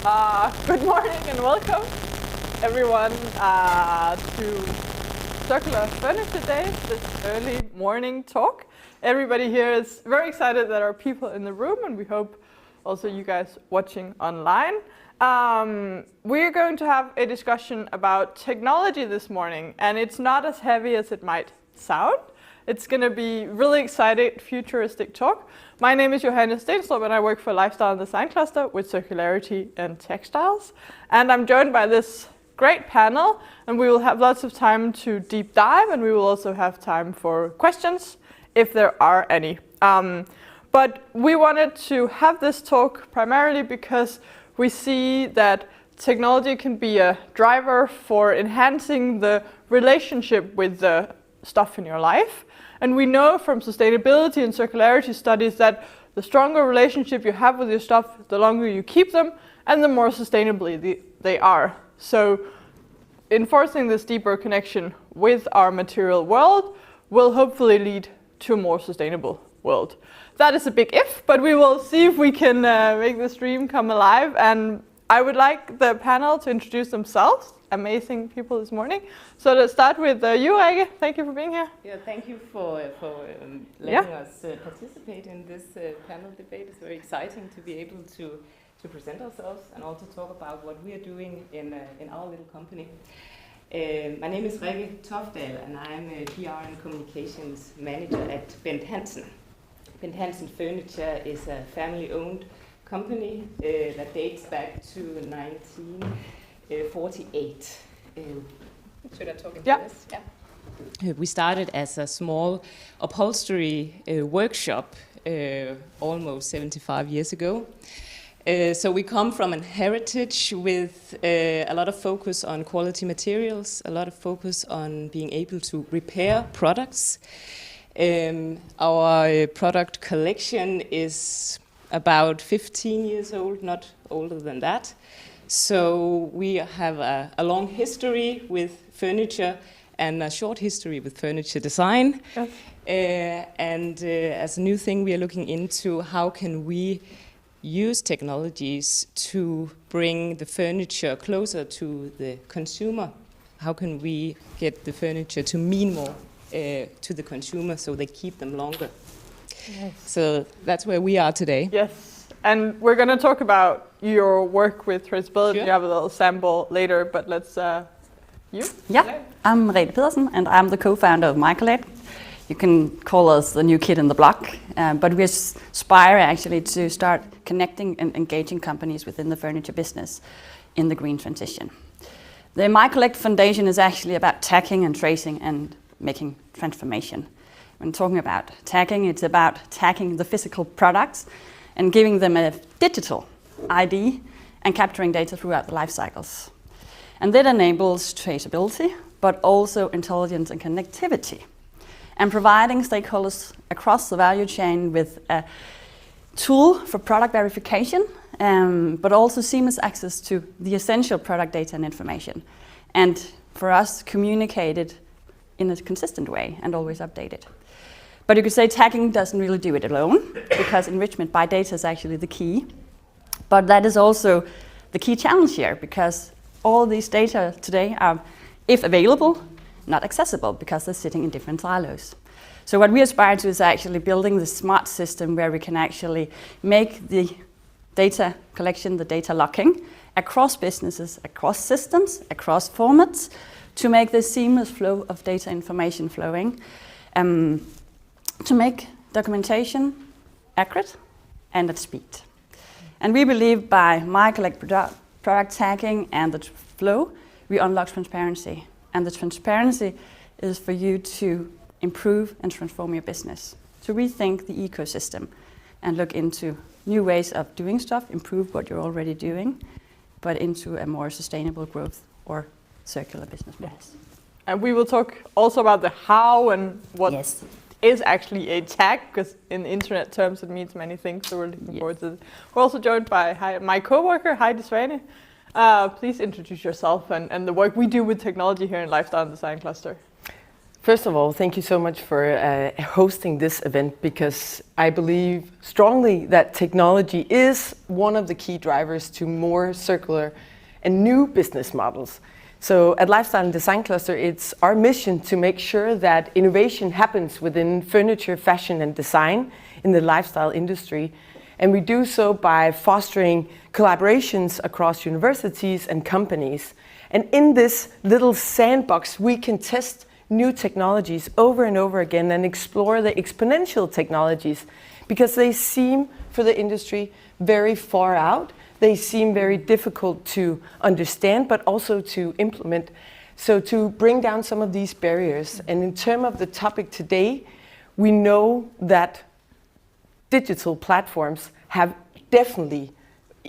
Good morning and welcome everyone to Circular Furniture Day, this early morning talk. Everybody here is very excited that there are people in the room, and we hope also you guys watching online. We're going to have a discussion about technology this morning, and it's not as heavy as it might sound. It's going to be really exciting, futuristic talk. My name is Johannes Stenstrup, and I work for Lifestyle and Design Cluster with Circularity and Textiles. And I'm joined by this great panel, and we will have lots of time to deep dive, and we will also have time for questions, if there are any. But we wanted to have this talk primarily because we see that technology can be a driver for enhancing the relationship with the stuff in your life. And we know from sustainability and circularity studies that the stronger relationship you have with your stuff, the longer you keep them, and the more sustainably they are. So enforcing this deeper connection with our material world will hopefully lead to a more sustainable world. That is a big if, but we will see if we can make this dream come alive. And I would like the panel to introduce themselves. Amazing people this morning. So let's start with you, Rikke. Thank you for being here. Yeah, thank you for letting us participate in this panel debate. It's very exciting to be able to present ourselves and also talk about what we are doing in our little company. My name is Rikke Tofdal, and I'm a PR and Communications Manager at Bent Hansen. Bent Hansen Furniture is a family-owned company that dates back to 1948. Should I talk into this? Yeah. We started as a small upholstery workshop almost 75 years ago. So we come from a heritage with a lot of focus on quality materials, a lot of focus on being able to repair products. Our product collection is about 15 years old, not older than that. So we have a long history with furniture and a short history with furniture design. Yes. As a new thing, we are looking into how can we use technologies to bring the furniture closer to the consumer. How can we get the furniture to mean more to the consumer so they keep them longer? Yes. So that's where we are today. Yes. And we're going to talk about your work with traceability. Sure. You have a little sample later, but let's, you? Yeah, I'm Rete Pedersen, and I'm the co-founder of Microlate. You can call us the new kid in the block, but we aspire actually to start connecting and engaging companies within the furniture business in the green transition. The Microlate Foundation is actually about tagging and tracing and making transformation. When talking about tagging, it's about tagging the physical products and giving them a digital ID and capturing data throughout the life cycles. And that enables traceability, but also intelligence and connectivity, and providing stakeholders across the value chain with a tool for product verification, but also seamless access to the essential product data and information. And for us, communicated in a consistent way and always updated. But you could say tagging doesn't really do it alone, because enrichment by data is actually the key. But that is also the key challenge here, because all these data today are, if available, not accessible because they're sitting in different silos. So what we aspire to is actually building the smart system where we can actually make the data collection, the data locking, across businesses, across systems, across formats, to make this seamless flow of data information flowing, to make documentation accurate and at speed. And we believe by Microlate product tagging and the flow, we unlock transparency. And the transparency is for you to improve and transform your business, to rethink the ecosystem and look into new ways of doing stuff, improve what you're already doing, but into a more sustainable growth or circular business models. And we will talk also about the how and what is actually a tag, because in internet terms it means many things, so we're looking forward to it. We're also joined by my co-worker, Heidi Svane. Please introduce yourself and the work we do with technology here in Lifestyle and Design Cluster. First of all, thank you so much for hosting this event, because I believe strongly that technology is one of the key drivers to more circular and new business models. So at Lifestyle and Design Cluster, it's our mission to make sure that innovation happens within furniture, fashion and design in the lifestyle industry. And we do so by fostering collaborations across universities and companies. And in this little sandbox, we can test new technologies over and over again and explore the exponential technologies, because they seem for the industry very far out. They seem very difficult to understand, but also to implement. So to bring down some of these barriers, and in terms of the topic today, we know that digital platforms have definitely,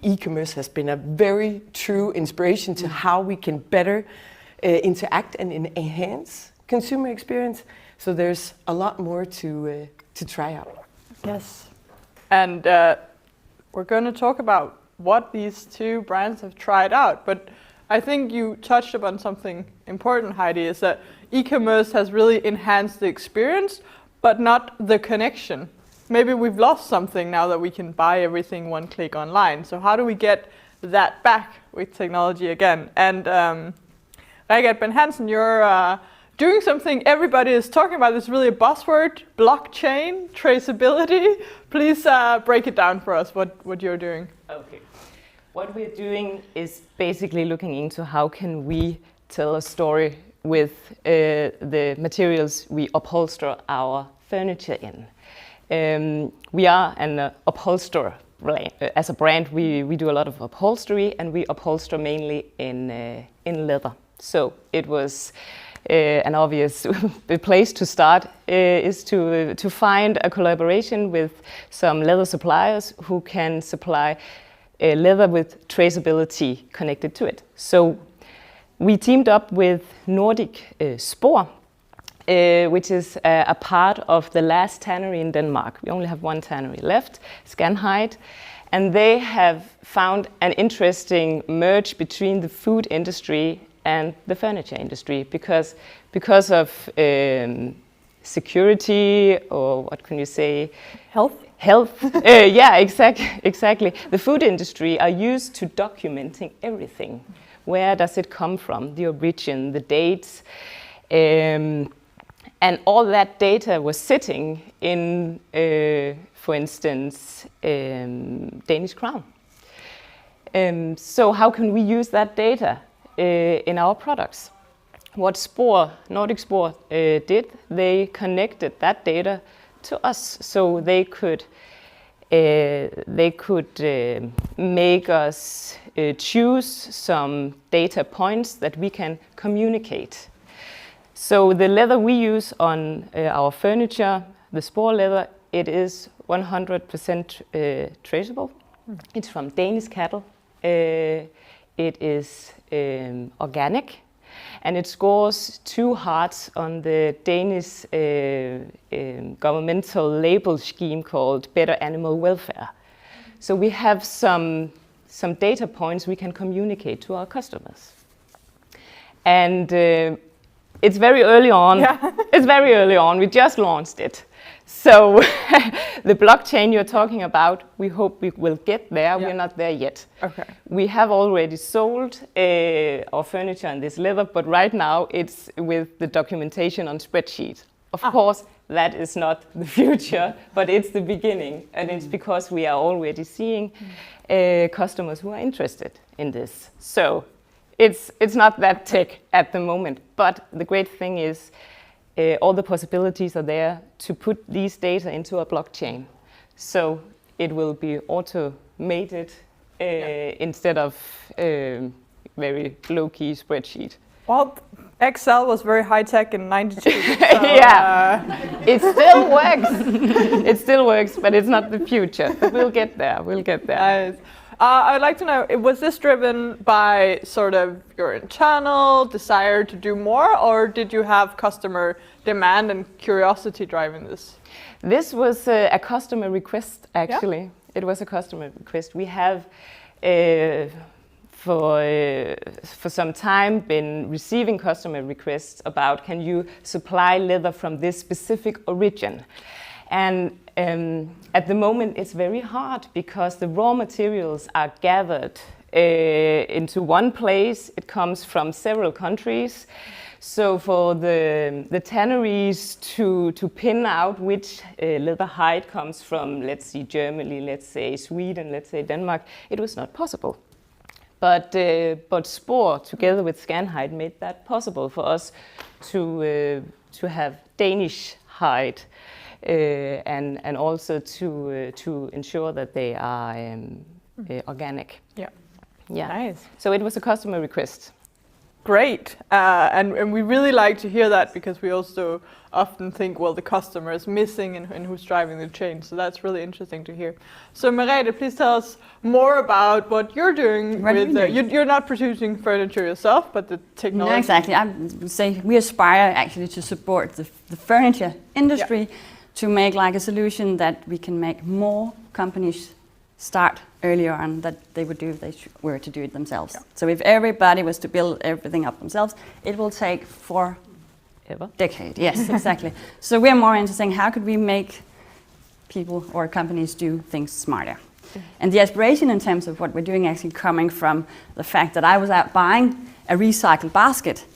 e-commerce has been a very true inspiration to how we can better interact and enhance consumer experience. So there's a lot more to try out. Yes, and we're going to talk about what these two brands have tried out. But I think you touched upon something important, Heidi, is that e-commerce has really enhanced the experience, but not the connection. Maybe we've lost something now that we can buy everything one click online. So how do we get that back with technology again? And Rikard Bent Hansen, you're doing something everybody is talking about. It's really a buzzword: blockchain, traceability. Please break it down for us, what you're doing. Okay. What we're doing is basically looking into how can we tell a story with the materials we upholster our furniture in. We are an upholsterer. As a brand, we do a lot of upholstery, and we upholster mainly in leather. So it was an obvious place to start is to find a collaboration with some leather suppliers who can supply leather with traceability connected to it. So we teamed up with Nordic Spor, which is a part of the last tannery in Denmark. We only have one tannery left, Scanhide, and they have found an interesting merge between the food industry and the furniture industry, because of security, or what can you say? Health. Yeah, exactly. The food industry are used to documenting everything. Where does it come from? The origin, the dates, and all that data was sitting in, for instance, Danish crown. So how can we use that data in our products? What Nordic Spor did, they connected that data to us, so they could make us choose some data points that we can communicate. So the leather we use on our furniture, the Spor leather, it is 100% traceable. It's from Danish cattle. It is organic, and it scores 2 hearts on the Danish governmental label scheme called Better Animal Welfare. So we have some data points we can communicate to our customers. And it's very early on. Yeah. It's very early on. We just launched it. So the blockchain you're talking about, we hope we will get there. Yeah. We're not there yet. Okay. We have already sold our furniture in this leather, but right now it's with the documentation on spreadsheet. Of course, that is not the future, but it's the beginning. And it's because we are already seeing customers who are interested in this. So it's not that tech at the moment, but the great thing is all the possibilities are there to put these data into a blockchain. So it will be automated instead of very low-key spreadsheet. Well, Excel was very high-tech in '92. So, yeah, it still works. It still works, but it's not the future. But we'll get there. We'll get there. I'd like to know, was this driven by sort of your internal desire to do more, or did you have customer demand and curiosity driving this? This was a customer request, actually. Yeah? It was a customer request. We have for some time been receiving customer requests about, can you supply leather from this specific origin? And at the moment it's very hard because the raw materials are gathered into one place. It comes from several countries. So for the tanneries to pin out which leather hide comes from, let's say Germany, let's say Sweden, let's say Denmark, it was not possible. But Spor, together with Scanhide, made that possible for us to have Danish hide and also to ensure that they are organic. Yeah. Yeah. Nice. So it was a customer request. Great, and we really like to hear that because we also often think, well, the customer is missing and who's driving the change. So that's really interesting to hear. So Merete, please tell us more about what you're doing. You're not producing furniture yourself, but the technology. No, exactly. I would say we aspire actually to support the furniture industry to make like a solution that we can make more companies start earlier on that they would do if they were to do it themselves. Yeah. So if everybody was to build everything up themselves, it will take forever. Decade. Yes, exactly. So we're more interested in how could we make people or companies do things smarter. And the aspiration in terms of what we're doing actually coming from the fact that I was out buying a recycled basket,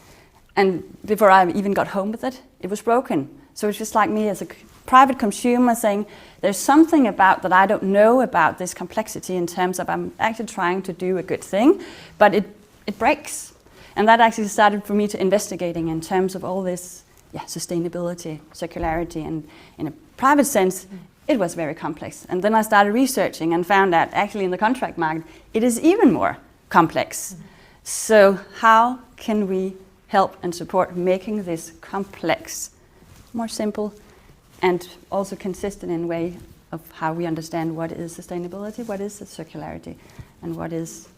and before I even got home with it, it was broken. So it's just like me as a private consumer saying, there's something about that I don't know about this complexity in terms of I'm actually trying to do a good thing, but it breaks. And that actually started for me to investigating in terms of all this sustainability, circularity, and in a private sense, it was very complex. And then I started researching and found out actually in the contract market, it is even more complex. So how can we help and support making this complex more simple and also consistent in a way of how we understand what is sustainability, what is circularity, and what is,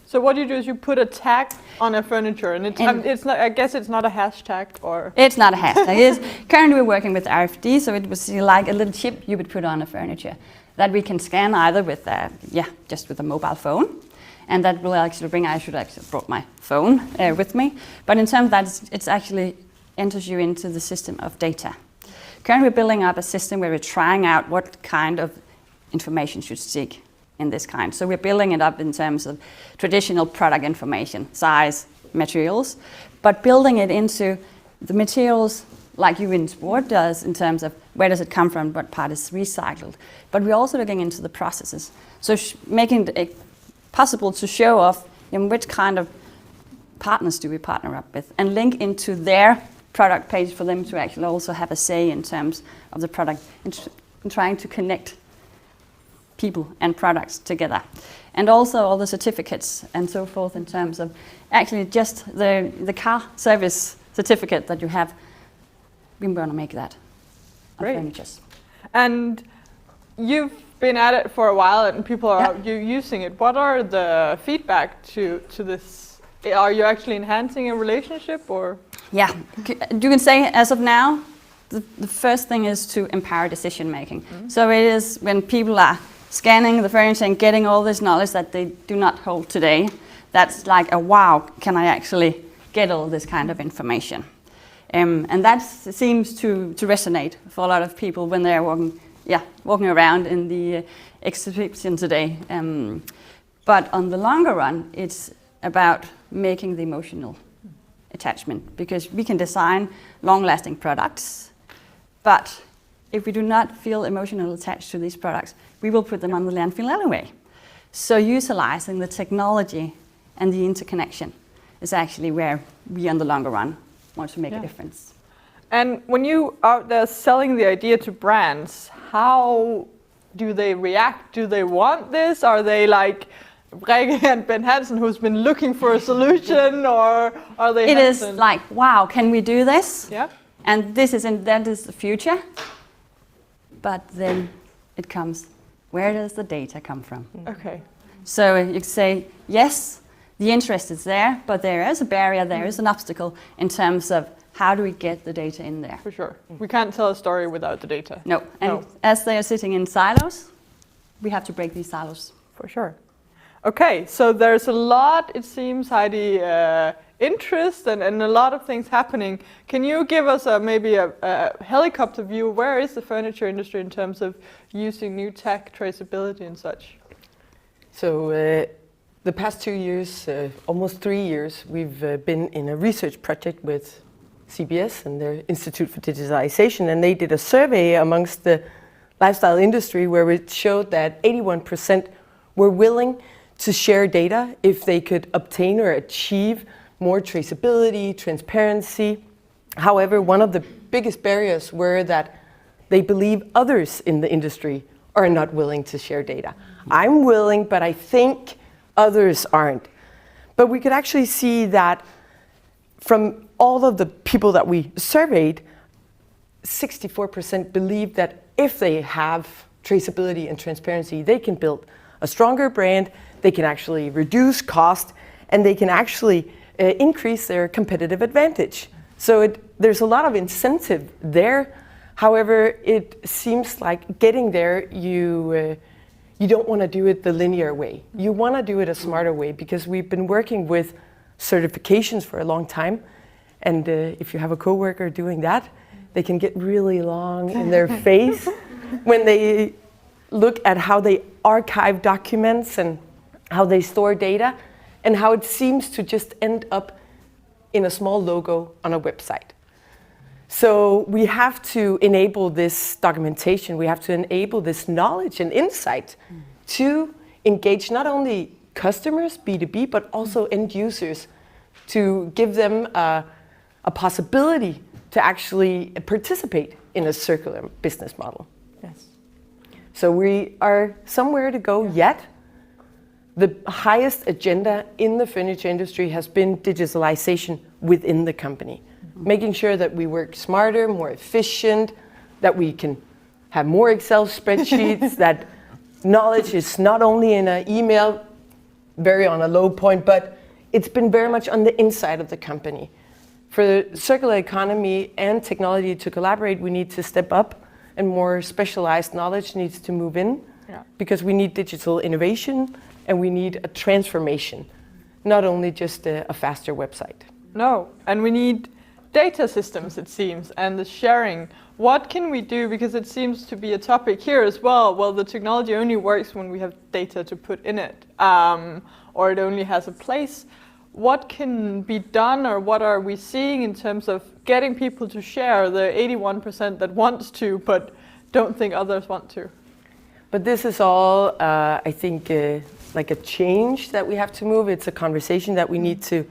So what you do is you put a tag on a furniture, and it's not. I guess it's not a hashtag, or it's not a hashtag. Currently we're working with RFD, so it was like a little chip you would put on a furniture that we can scan either with just with a mobile phone, and that will actually bring. I should actually have brought my phone with me, but in terms of that, it's actually enters you into the system of data. Currently we're building up a system where we're trying out what kind of information should seek in this kind. So we're building it up in terms of traditional product information, size, materials, but building it into the materials like you in Spor does in terms of where does it come from, what part is recycled. But we're also looking into the processes. So making it possible to show off which kind of partners do we partner up with and link into their product page for them to actually also have a say in terms of the product and trying to connect people and products together. And also all the certificates and so forth in terms of actually just the car service certificate that you have. We're going to make that on furnitures. And you've been at it for a while and people are out using it. What are the feedback to this? Are you actually enhancing a relationship or? Yeah, you can say as of now, the first thing is to empower decision making. Mm-hmm. So it is when people are scanning the furniture and getting all this knowledge that they do not hold today, that's like a wow, can I actually get all this kind of information? And that seems to resonate for a lot of people when they're walking around in the exhibition today. But on the longer run, it's about making the emotional attachment, because we can design long-lasting products, but if we do not feel emotionally attached to these products, we will put them on the landfill anyway. So utilizing the technology and the interconnection is actually where we, on the longer run, want to make a difference. And when you are out there selling the idea to brands, how do they react? Do they want this? Are they like Rikke and Ben Hansen, who's been looking for a solution, or are they? It is like, wow, can we do this? Yeah. And that is the future. But then it comes, where does the data come from? Okay. So you could say, yes, the interest is there, but there is a barrier, there is an obstacle in terms of how do we get the data in there? For sure. We can't tell a story without the data. No. And as they are sitting in silos, we have to break these silos. For sure. Okay, so there's a lot, it seems, Heidi, interest and a lot of things happening. Can you give us maybe a helicopter view? Where is the furniture industry in terms of using new tech, traceability and such? So the past 2 years, almost 3 years, we've been in a research project with CBS and their Institute for Digitalization, and they did a survey amongst the lifestyle industry where it showed that 81% were willing to share data if they could obtain or achieve more traceability, transparency. However, one of the biggest barriers were that they believe others in the industry are not willing to share data. I'm willing, but I think others aren't. But we could actually see that from all of the people that we surveyed, 64% believe that if they have traceability and transparency, they can build a stronger brand, they can actually reduce cost, and they can actually increase their competitive advantage. So there's a lot of incentive there. However, it seems like getting there, you don't want to do it the linear way. You want to do it a smarter way, because we've been working with certifications for a long time. And if you have a coworker doing that, they can get really long in their face when they look at how they archive documents and how they store data, and how it seems to just end up in a small logo on a website. So we have to enable this documentation, we have to enable this knowledge and insight to engage not only customers, B2B, but also end users, to give them a possibility to actually participate in a circular business model. Yes. So we are somewhere to go yet. The highest agenda in the furniture industry has been digitalization within the company. Making sure that we work smarter, more efficient, that we can have more Excel spreadsheets, that knowledge is not only in an email, very on a low point, but it's been very much on the inside of the company. For the circular economy and technology to collaborate, we need to step up, and more specialized knowledge needs to move in, because we need digital innovation and we need a transformation, not only just a faster website. No, and we need data systems, it seems, and the sharing. What can we do? Because it seems to be a topic here as well. Well, the technology only works when we have data to put in it, or it only has a place. What can be done, or what are we seeing in terms of getting people to share, the 81% that wants to but don't think others want to? But this is all, I think, like a change that we have to move. It's a conversation that we need to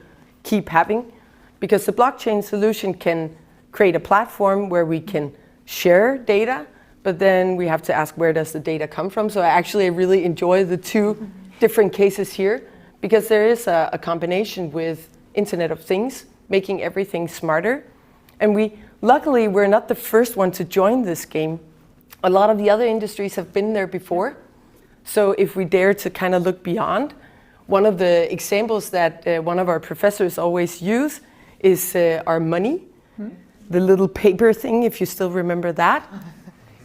keep having, because the blockchain solution can create a platform where we can share data, but then we have to ask, where does the data come from? So I really enjoy the two different cases here, because there is a combination with Internet of Things, making everything smarter. And luckily, we're not the first one to join this game. A lot of the other industries have been there before. So if we dare to kind of look beyond, one of the examples that one of our professors always use is our money, the little paper thing, if you still remember that.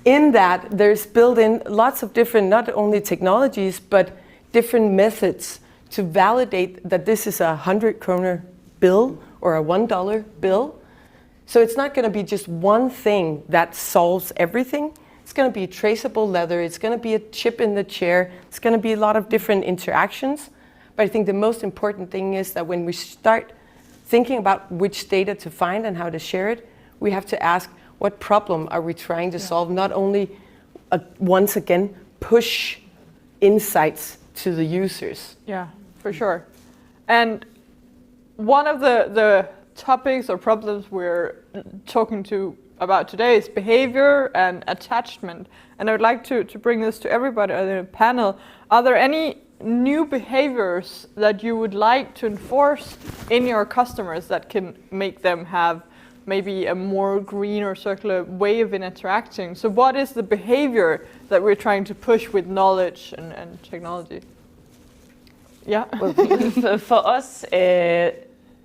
In that, there's built in lots of different, not only technologies, but different methods to validate that this is a 100 kroner bill or a $1 bill. So it's not going to be just one thing that solves everything. It's going to be traceable leather, it's going to be a chip in the chair, it's going to be a lot of different interactions. But I think the most important thing is that when we start thinking about which data to find and how to share it, we have to ask, what problem are we trying to solve? Not only, once again, push insights to the users. Yeah, for sure. And one of the topics or problems we're talking about today is behavior and attachment. And I would like to bring this to everybody on the panel. Are there any new behaviors that you would like to enforce in your customers that can make them have maybe a more green or circular way of interacting? So what is the behavior that we're trying to push with knowledge and technology? Yeah. Well, for us,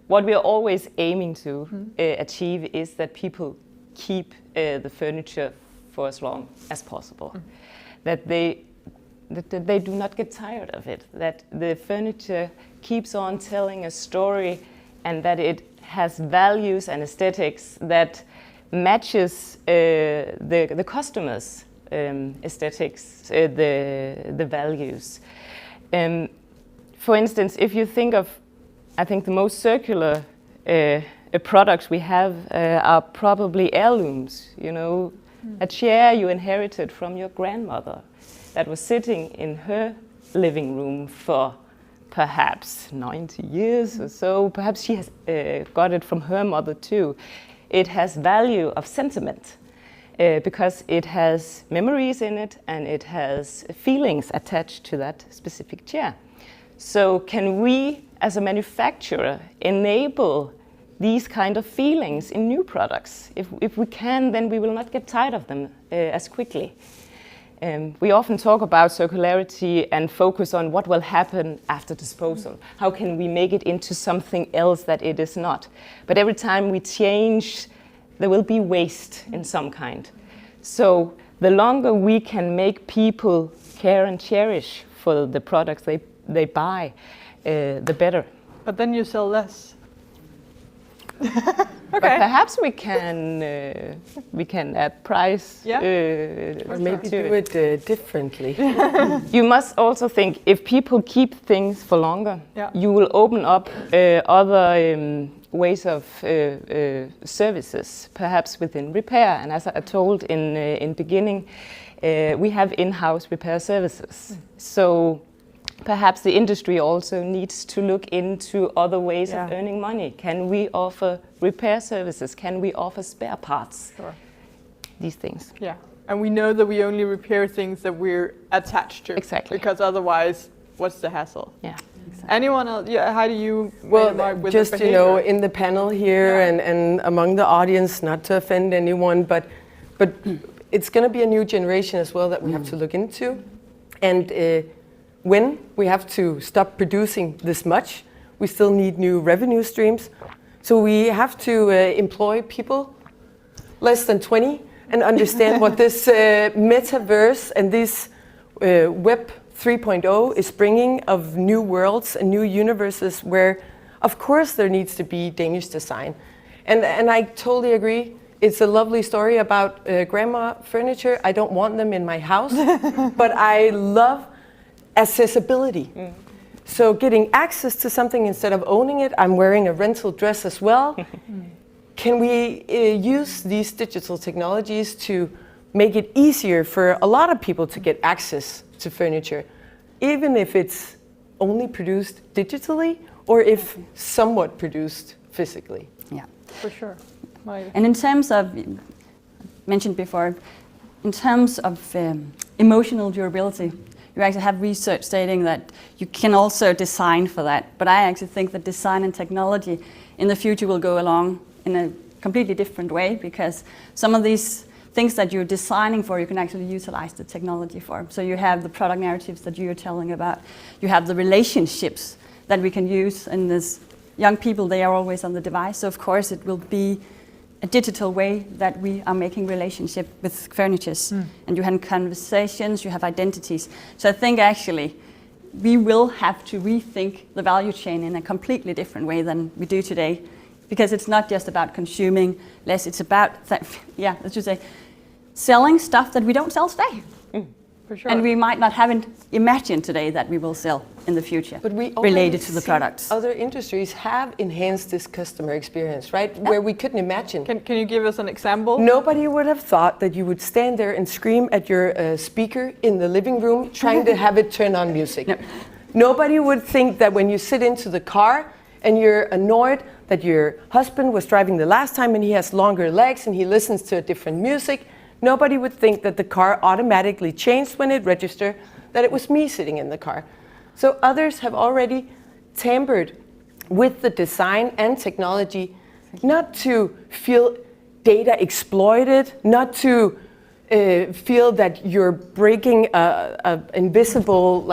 what we are always aiming to achieve is that people keep the furniture for as long as possible. That they that they do not get tired of it, that the furniture keeps on telling a story and that it has values and aesthetics that matches the customers' aesthetics, the values. For instance, if you think of, I think the most circular products we have are probably heirlooms, you know, a chair you inherited from your grandmother that was sitting in her living room for perhaps 90 years or so. Perhaps she has got it from her mother too. It has value of sentiment because it has memories in it and it has feelings attached to that specific chair. So can we, as a manufacturer, enable these kind of feelings in new products? If we can, then we will not get tired of them as quickly. We often talk about circularity and focus on what will happen after disposal. How can we make it into something else that it is not? But every time we change, there will be waste in some kind. So the longer we can make people care and cherish for the products they buy, the better. But then you sell less. But perhaps we can add price. Yeah. Or maybe do it differently. You must also think if people keep things for longer, Yeah. you will open up other ways of services, perhaps within repair. And as I told in beginning, we have in-house repair services. So perhaps the industry also needs to look into other ways of earning money. Can we offer repair services? Can we offer spare parts? Sure. These things. Yeah, and we know that we only repair things that we're attached to. Exactly. Because otherwise, what's the hassle? Yeah. Anyone else? Yeah, how do you? Well, with just the you know, behavior? in the panel here and among the audience, not to offend anyone, but it's going to be a new generation as well that we have to look into, and when we have to stop producing this much, we still need new revenue streams. So we have to employ people less than 20 and understand what this metaverse and this Web 3.0 is bringing of new worlds and new universes where, of course, there needs to be Danish design. And I totally agree. It's a lovely story about grandma furniture. I don't want them in my house, but I love accessibility. So getting access to something instead of owning it. I'm wearing a rental dress as well. Can we use these digital technologies to make it easier for a lot of people to get access to furniture, even if it's only produced digitally or if somewhat produced physically? Yeah. For sure. And in terms of, mentioned before, in terms of emotional durability, you actually have research stating that you can also design for that. But I actually think that design and technology in the future will go along in a completely different way, because some of these things that you're designing for, you can actually utilize the technology for. So you have the product narratives that you're telling about. You have the relationships that we can use. And this young people, they are always on the device. So of course it will be a digital way that we are making relationship with furnitures. And you have conversations, you have identities. So I think actually we will have to rethink the value chain in a completely different way than we do today, because it's not just about consuming less, it's about, let's just say, selling stuff that we don't sell today. For sure. And we might not have imagined today that we will sell in the future, But we related to the products. Other industries have enhanced this customer experience, right? Where we couldn't imagine. Can you give us an example? Nobody would have thought that you would stand there and scream at your speaker in the living room trying to have it turn on music. No. Nobody would think that when you sit into the car and you're annoyed that your husband was driving the last time and he has longer legs and he listens to a different music, nobody would think that the car automatically changed when it registered that it was me sitting in the car. So others have already tampered with the design and technology, not to feel data exploited, not to feel that you're breaking a invisible,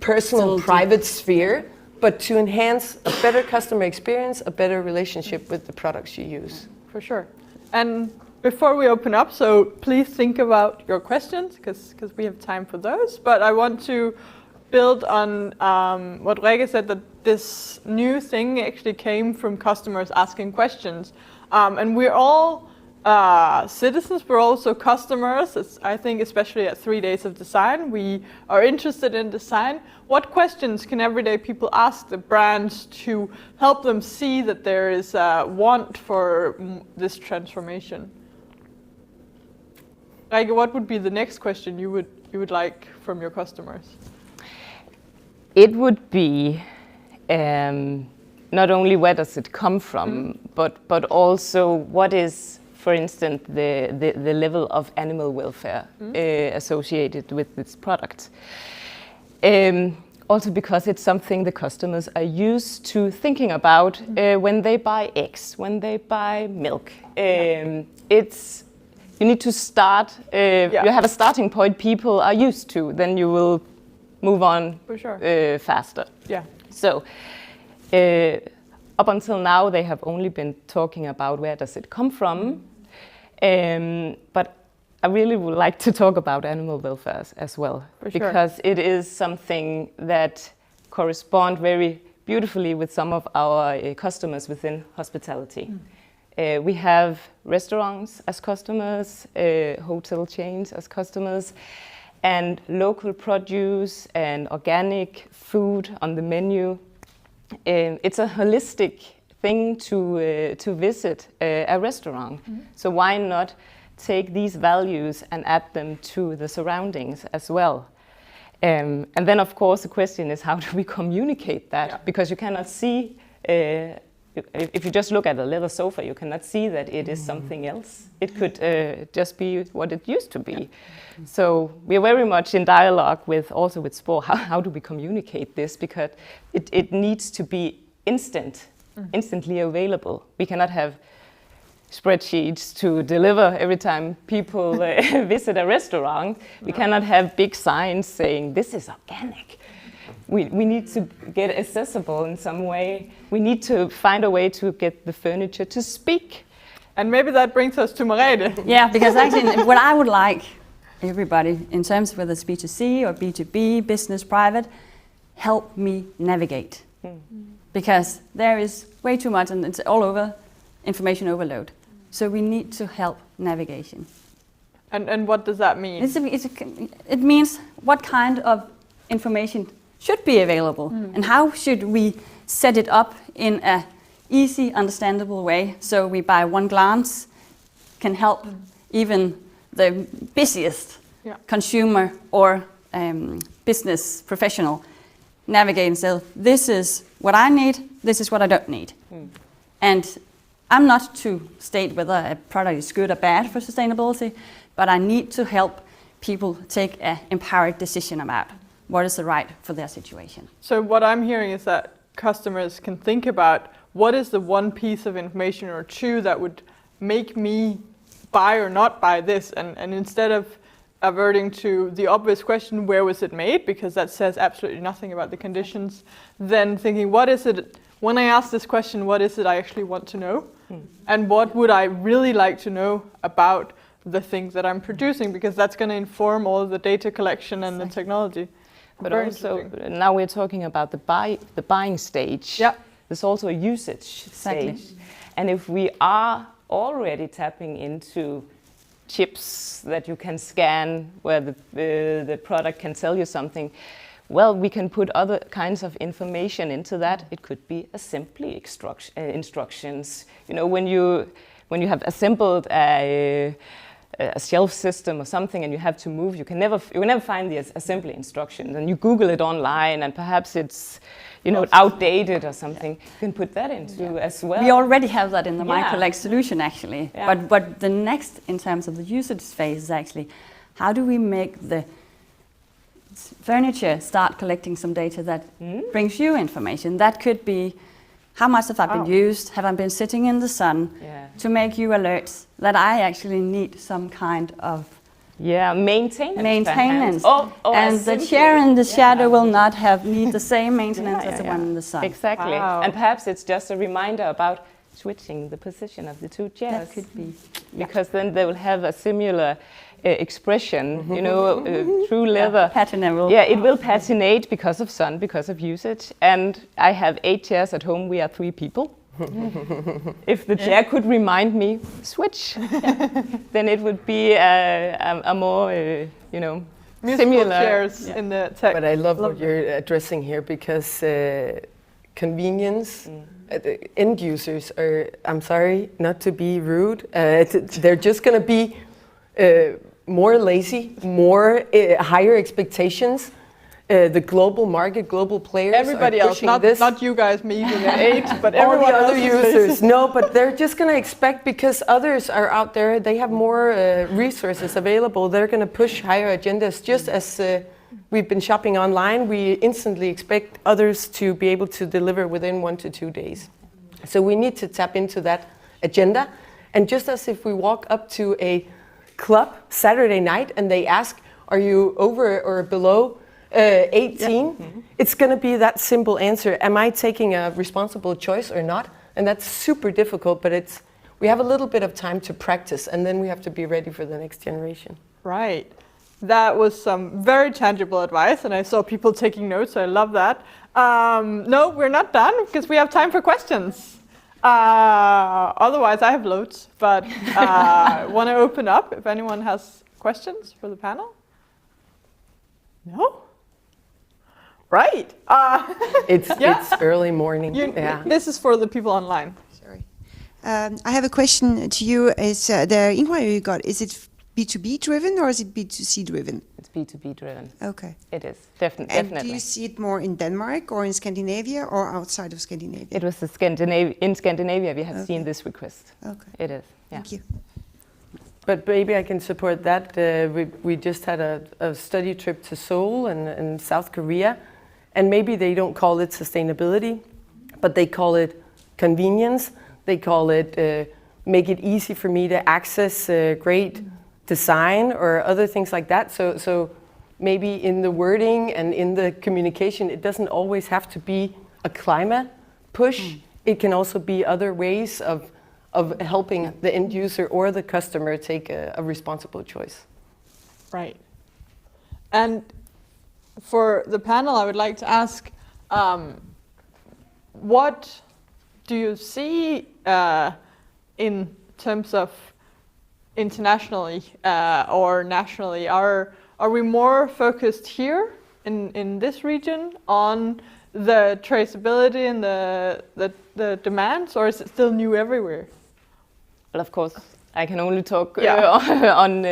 personal, private sphere, but to enhance a better customer experience, a better relationship with the products you use. For sure. And Before we open up, so please think about your questions, because we have time for those. But I want to build on what Rikke said, that this new thing actually came from customers asking questions. And we're all citizens, we're also customers. I think especially at 3 Days of Design, we are interested in design. What questions can everyday people ask the brands to help them see that there is a want for this transformation? Rikke, what would be the next question you would like from your customers? It would be not only where does it come from, but also what is, for instance, the level of animal welfare associated with this product. Also because it's something the customers are used to thinking about when they buy eggs, when they buy milk. You need to start, you have a starting point people are used to, then you will move on for sure. Faster. Yeah. So up until now, they have only been talking about where does it come from. But I really would like to talk about animal welfare as well, because it is something that corresponds very beautifully with some of our customers within hospitality. We have restaurants as customers, hotel chains as customers, and local produce and organic food on the menu. It's a holistic thing to visit a restaurant. So why not take these values and add them to the surroundings as well? And then, of course, the question is, how do we communicate that? Yeah. Because you cannot see, if you just look at a leather sofa, you cannot see that it is something else. It could just be what it used to be. Yeah. So we are very much in dialogue also with Spor. How do we communicate this? Because it needs to be instantly available. We cannot have spreadsheets to deliver every time people visit a restaurant. We cannot have big signs saying this is organic. We need to get accessible in some way. We need to find a way to get the furniture to speak. And maybe that brings us to Merete. Yeah, because actually what I would like everybody, in terms of whether it's B2C or B2B, business, private, help me navigate. Because there is way too much, and it's all over, information overload. So we need to help navigation. And what does that mean? It means what kind of information should be available, and how should we set it up in a easy, understandable way, so we by one glance can help even the busiest consumer or business professional navigate and say, this is what I need, this is what I don't need. And I'm not to state whether a product is good or bad for sustainability, but I need to help people take an empowered decision about what is the right for their situation. So what I'm hearing is that customers can think about what is the one piece of information or two that would make me buy or not buy this, and instead of averting to the obvious question, where was it made, because that says absolutely nothing about the conditions, then thinking, what is it, when I ask this question, what is it I actually want to know? And what would I really like to know about the things that I'm producing, because that's going to inform all of the data collection and the technology. But also, now we're talking about the buying stage. Yeah. There's also a usage stage. And if we are already tapping into chips that you can scan where the product can tell you something, well, we can put other kinds of information into that. It could be simply instructions. You know, when you have assembled a shelf system or something and you have to move, you can never find the assembly instructions, and you Google it online, and perhaps it's outdated or something. You can put that into as well. We already have that in the Microlake solution, actually. Yeah. But the next, in terms of the usage phase, is actually how do we make the furniture start collecting some data that brings you information. That could be, how much have I been used? Have I been sitting in the sun? To make you alerts that I actually need some kind of maintenance. And the chair in the shadow will not need the same maintenance as the one in the sun. Exactly. Wow. And perhaps it's just a reminder about switching the position of the two chairs. That could be. Because then they will have a similar expression, you know, true leather. Patinable. Yeah, it will patinate because of sun, because of usage. And I have 8 chairs at home. We are 3 people. If the chair could remind me, switch, then it would be a more, you know, Musical similar chairs in the tech. But I love what you're addressing here, because convenience, the end users are, I'm sorry not to be rude, they're just going to be more lazy, more higher expectations. The global market, global players, Everybody are else, pushing this. not you guys, me, being at 8, but All everyone the other else is users. No, but they're just going to expect, because others are out there, they have more resources available. They're going to push higher agendas. Just as we've been shopping online, we instantly expect others to be able to deliver within 1 to 2 days. So we need to tap into that agenda. And just as if we walk up to a club Saturday night and they ask, are you over or below 18, it's going to be that simple answer. Am I taking a responsible choice or not? And that's super difficult, but we have a little bit of time to practice, and then we have to be ready for the next generation. Right. That was some very tangible advice, and I saw people taking notes, so I love that. No, we're not done, because we have time for questions. Otherwise, I have loads, but want to open up if anyone has questions for the panel? No? Right. It's early morning. This is for the people online. Sorry. I have a question to you. Is the inquiry you got, is it B2B driven or is it B2C driven? It's B2B driven. Okay. It is, definitely. And do you see it more in Denmark or in Scandinavia or outside of Scandinavia? It was in Scandinavia we have seen this request. Okay. It is, yeah. Thank you. But maybe I can support that. We just had a study trip to Seoul and South Korea, and maybe they don't call it sustainability, but they call it convenience. They call it make it easy for me to access great design or other things like that. So maybe in the wording and in the communication, it doesn't always have to be a climate push. It can also be other ways of helping the end user or the customer take a responsible choice. Right. And for the panel, I would like to ask, what do you see in terms of internationally or nationally? Are we more focused here in this region on the traceability and the demands, or is it still new everywhere? Well, of course, I can only talk on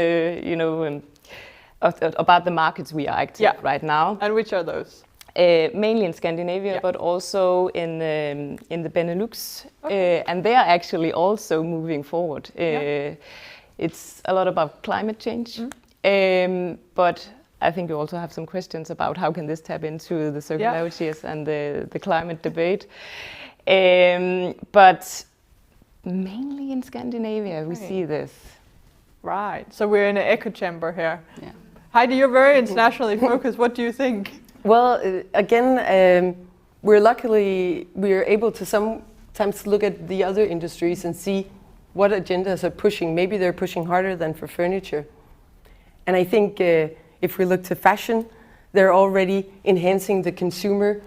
about the markets we are active right now. And which are those? Mainly in Scandinavia, but also in the Benelux, and they are actually also moving forward. It's a lot about climate change, but I think you also have some questions about how can this tap into the circularities and the climate debate. But mainly in Scandinavia, we see this. Right. So we're in an echo chamber here. Yeah. Heidi, you're very internationally focused. What do you think? Well, again, we're able to sometimes look at the other industries and see what agendas are pushing. Maybe they're pushing harder than for furniture. And I think if we look to fashion, they're already enhancing the consumer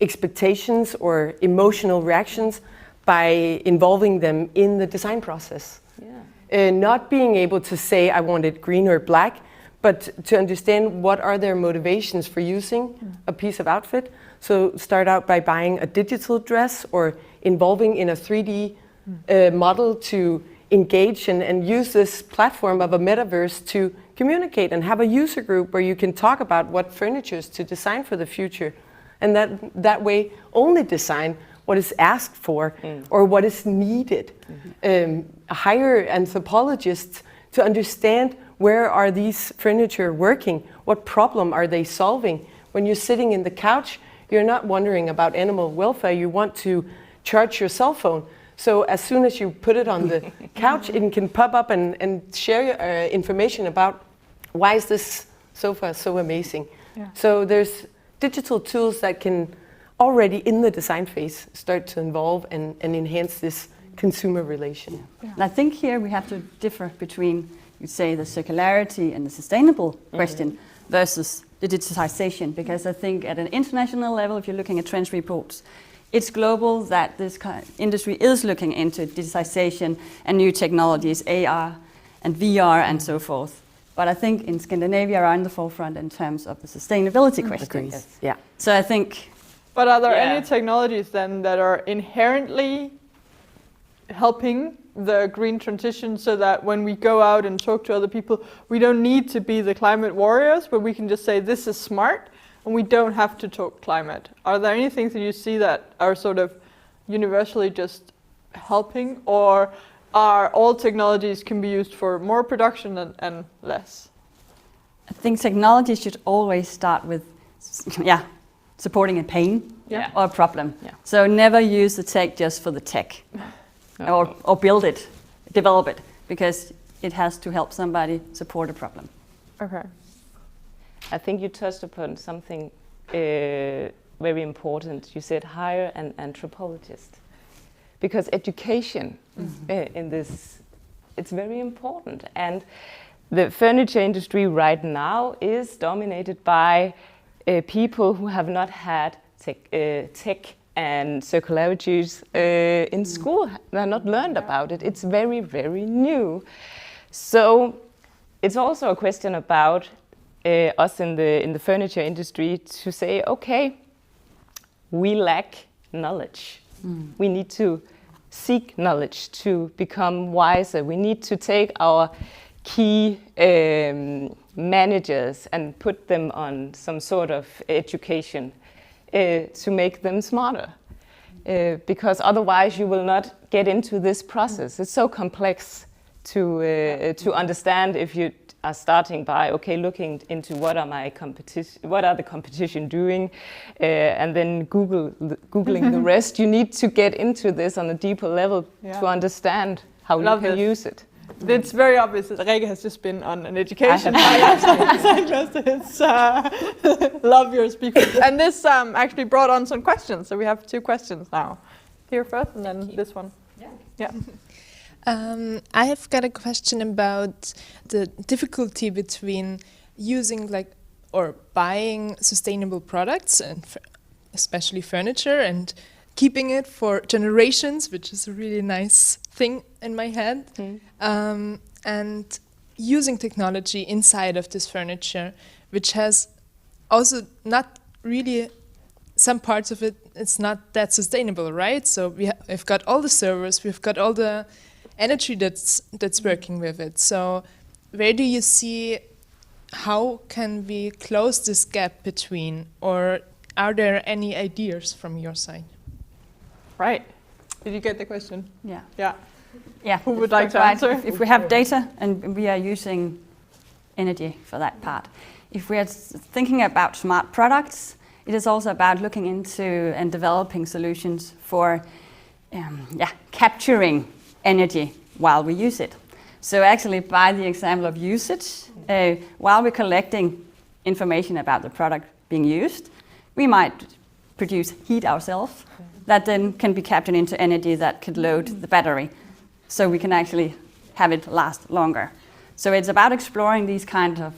expectations or emotional reactions by involving them in the design process. Not being able to say, I want it green or black, but to understand what are their motivations for using a piece of outfit. So start out by buying a digital dress or involving in a 3D model to engage and use this platform of a metaverse to communicate and have a user group where you can talk about what furnitures to design for the future. And that way only design what is asked for or what is needed. Hire anthropologists to understand where are these furniture working, what problem are they solving. When you're sitting in the couch, you're not wondering about animal welfare, you want to charge your cell phone. So as soon as you put it on the couch, it can pop up and share information about why is this sofa so amazing. So there's digital tools that can already in the design phase start to involve and enhance this consumer relation. And I think here we have to differ between, you say, the circularity and the sustainable question versus the digitization, because I think at an international level, if you're looking at trends reports, it's global that this kind of industry is looking into digitization and new technologies, AR and VR and so forth. But I think in Scandinavia are on the forefront in terms of the sustainability question. Agreed. Yeah. So I think... But are there Yeah. any technologies then that are inherently helping the green transition so that when we go out and talk to other people, we don't need to be the climate warriors, but we can just say this is smart and we don't have to talk climate? Are there any things that you see that are sort of universally just helping, or are all technologies can be used for more production and less? I think technology should always start with, supporting a pain Yeah. or a problem. Yeah. So never use the tech just for the tech, or build it, develop it, because it has to help somebody support a problem. Okay. I think you touched upon something very important. You said hire an anthropologist, because education in this, it's very important. And the furniture industry right now is dominated by people who have not had tech and circularities in school. They're not learned about it. It's very, very new. So it's also a question about us in the furniture industry to say, okay, we lack knowledge. We need to seek knowledge to become wiser. We need to take our key managers and put them on some sort of education to make them smarter. Because otherwise you will not get into this process. It's so complex to understand if you are starting by, okay, looking into what are the competition doing, and then Googling the rest. You need to get into this on a deeper level to understand how you can use it. It's very obvious that Rikke has just been on an education. Love your speaking. And this actually brought on some questions. So we have 2 questions now. Here first, and then this one. Yeah. I have got a question about the difficulty between using or buying sustainable products, and especially furniture, and keeping it for generations, which is a really nice thing in my head, and using technology inside of this furniture, which has also not really, some parts of it, it's not that sustainable, right? So we've got all the servers, we've got all the energy that's working with it. So where do you see, how can we close this gap between, or are there any ideas from your side? Right. Did you get the question? Yeah. Yeah. Yeah. Who would like to answer? If we have data and we are using energy for that part. If we are thinking about smart products, it is also about looking into and developing solutions for capturing energy while we use it. So actually, by the example of usage, while we're collecting information about the product being used, we might produce heat ourselves that then can be captured into energy that could load the battery, so we can actually have it last longer. So it's about exploring these kind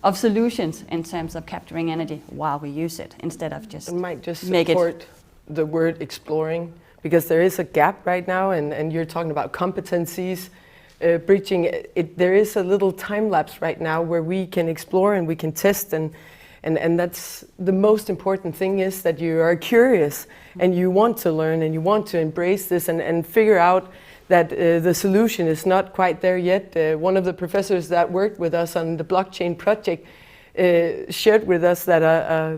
of solutions in terms of capturing energy while we use it, instead of just I might just make support the word exploring, because there is a gap right now, and you're talking about competencies, breaching it. There is a little time lapse right now where we can explore and we can test, and that's the most important thing, is that you are curious and you want to learn and you want to embrace this and figure out that the solution is not quite there yet. One of the professors that worked with us on the blockchain project shared with us that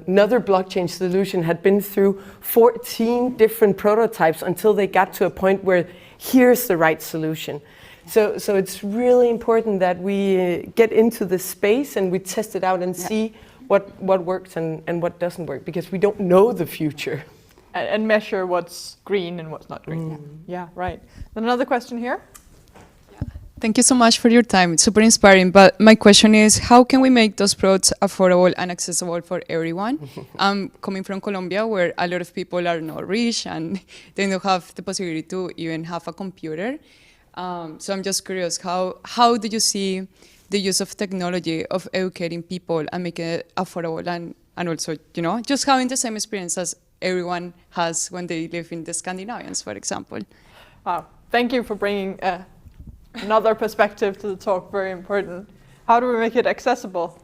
another blockchain solution had been through 14 different prototypes until they got to a point where here's the right solution. So it's really important that we get into this space and we test it out and see what works and what doesn't work, because we don't know the future. And measure what's green and what's not green. Yeah, right. Then another question here. Thank you so much for your time. It's super inspiring. But my question is, how can we make those products affordable and accessible for everyone? I'm coming from Colombia, where a lot of people are not rich and they don't have the possibility to even have a computer. So I'm just curious, how do you see the use of technology of educating people and making it affordable and also, just having the same experience as everyone has when they live in the Scandinavians, for example? Wow, thank you for bringing another perspective to the talk, very important. How do we make it accessible?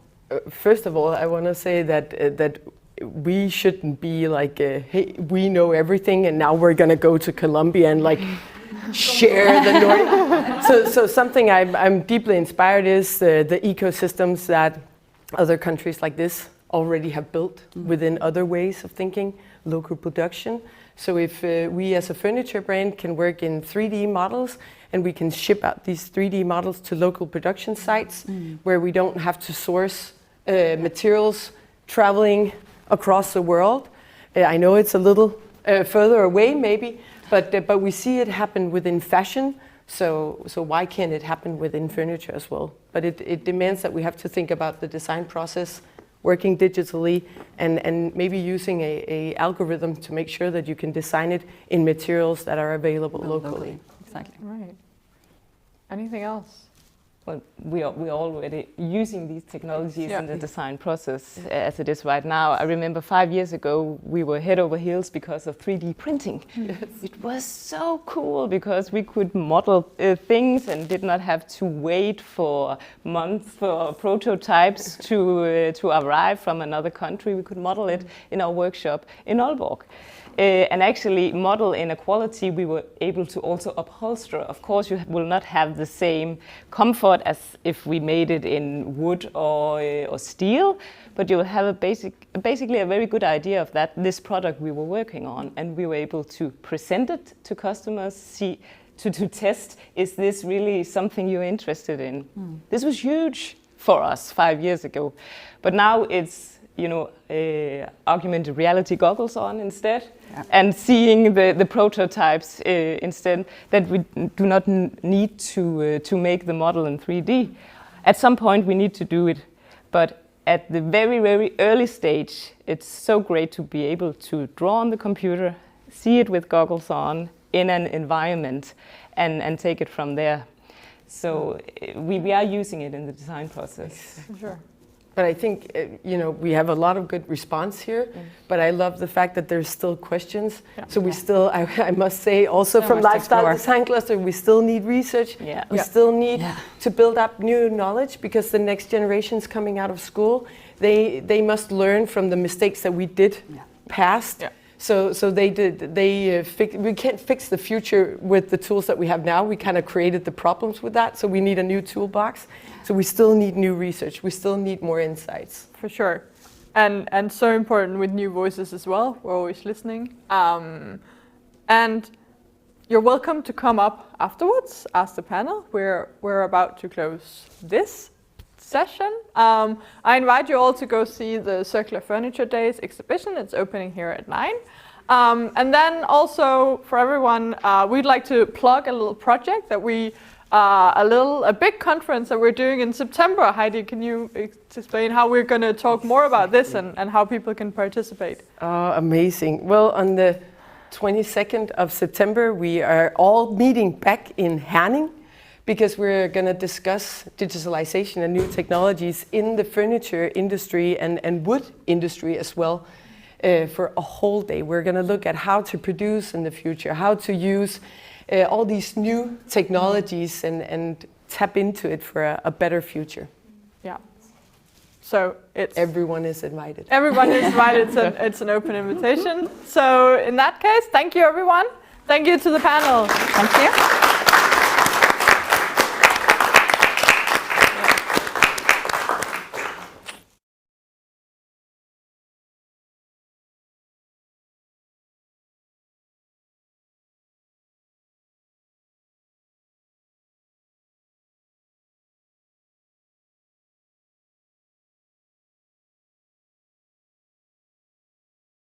First of all, I want to say that we shouldn't be like, hey, we know everything and now we're going to go to Colombia and like share the Nordic. So something I'm deeply inspired is the ecosystems that other countries like this already have built within other ways of thinking, local production. So if we as a furniture brand can work in 3D models and we can ship out these 3D models to local production sites where we don't have to source materials traveling across the world. I know it's a little further away maybe, but we see it happen within fashion. So why can't it happen within furniture as well? But it demands that we have to think about the design process, working digitally, and maybe using a algorithm to make sure that you can design it in materials that are available locally. Exactly. Right. Anything else? Well, we're already using these technologies in the design process as it is right now. I remember 5 years ago, we were head over heels because of 3D printing. Yes. It was so cool because we could model things and did not have to wait for months for prototypes to arrive from another country. We could model it in our workshop in Aalborg. And actually model in a quality we were able to also upholster. Of course, you will not have the same comfort as if we made it in wood or steel, but you will have basically a very good idea of this product we were working on, and we were able to present it to customers, see to test, is this really something you're interested in? This was huge for us 5 years ago, but now it's augmented reality goggles on instead, and seeing the prototypes instead, that we do not need to make the model in 3D. At some point we need to do it, but at the very, very early stage, it's so great to be able to draw on the computer, see it with goggles on in an environment, and take it from there. So we are using it in the design process. Sure. But I think, we have a lot of good response here, but I love the fact that there's still questions. Yeah. So we still, I must say, also from Lifestyle Design Cluster, we still need research. Yeah. We still need to build up new knowledge, because the next generations coming out of school, they must learn from the mistakes that we did past. Yeah. So we can't fix the future with the tools that we have now. We kind of created the problems with that, so we need a new toolbox. So we still need new research. We still need more insights. For sure. And so important with new voices as well. We're always listening. And you're welcome to come up afterwards, ask the panel. We're about to close this session. I invite you all to go see the Circular Furniture Days exhibition. It's opening here at 9. And then also for everyone, we'd like to plug a little project that we, a big conference that we're doing in September. Heidi, can you explain how we're going to talk more about this and how people can participate? Amazing. Well, on the 22nd of September, we are all meeting back in Herning, because we're going to discuss digitalization and new technologies in the furniture industry and wood industry as well for a whole day. We're going to look at how to produce in the future, how to use all these new technologies and tap into it for a better future. Yeah. So everyone is invited. Everyone is invited. It's an open invitation. So in that case, thank you everyone. Thank you to the panel. Thank you.